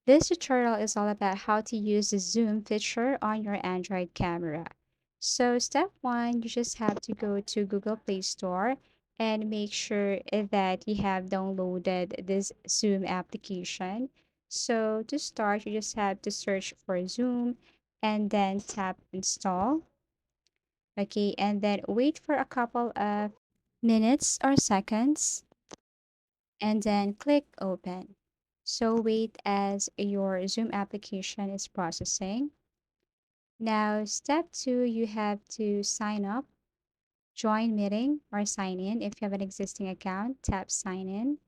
This tutorial is all about how to use the zoom feature on your Android camera. So step one, you just have to go to Google Play Store and make sure that you have downloaded this Zoom application. So to start, you just have to search for Zoom and then tap install. Okay, and then wait for a couple of minutes or seconds and then click open. So wait as your Zoom application is processing. Now, step two, you have to sign up, join meeting, or sign in. If you have an existing account, tap sign in.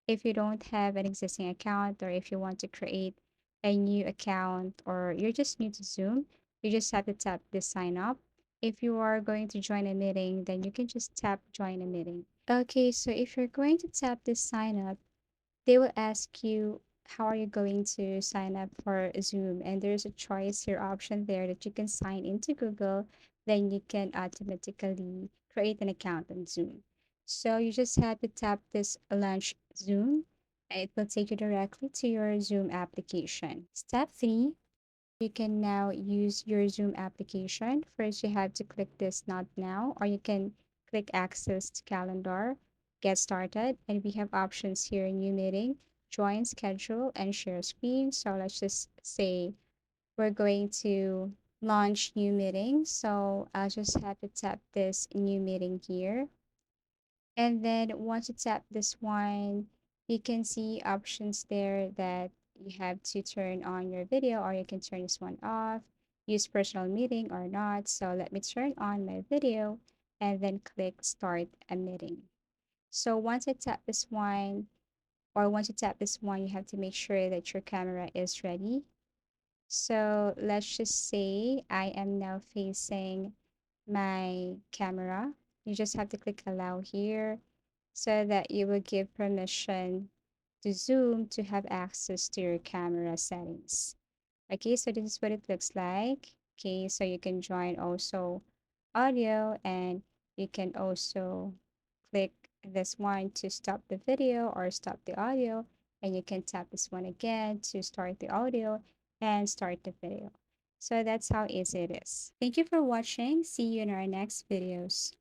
If you don't have an existing account, or if you want to create a new account, or you're just new to Zoom, you just have to tap this sign up. If you are going to join a meeting, then you can just tap join a meeting. Okay, so if you're going to tap this sign up, they will ask you how are you going to sign up for Zoom, and there's a choice here option there that you can sign into Google, then you can automatically create an account on Zoom. So you just have to tap this launch Zoom, and it will take you directly to your Zoom application. Step three, you can now use your Zoom application. First, you have to click this not now, or you can click access to calendar, get started, and we have options here new meeting, join schedule, and share screen. So let's just say we're going to launch new meeting. So I'll just have to tap this new meeting here. And then once you tap this one, you can see options there that you have to turn on your video or you can turn this one off, use personal meeting or not. So let me turn on my video and then click start a meeting. So once I tap this one, or once you tap this one, you have to make sure that your camera is ready. So let's just say I am now facing my camera. You just have to click allow here so that you will give permission to Zoom to have access to your camera settings. Okay, so this is what it looks like. Okay, so you can join also audio and you can also click this one to stop the video or stop the audio, and you can tap this one again to start the audio and start the video. So that's how easy it is. Thank you for watching. See you in our next videos.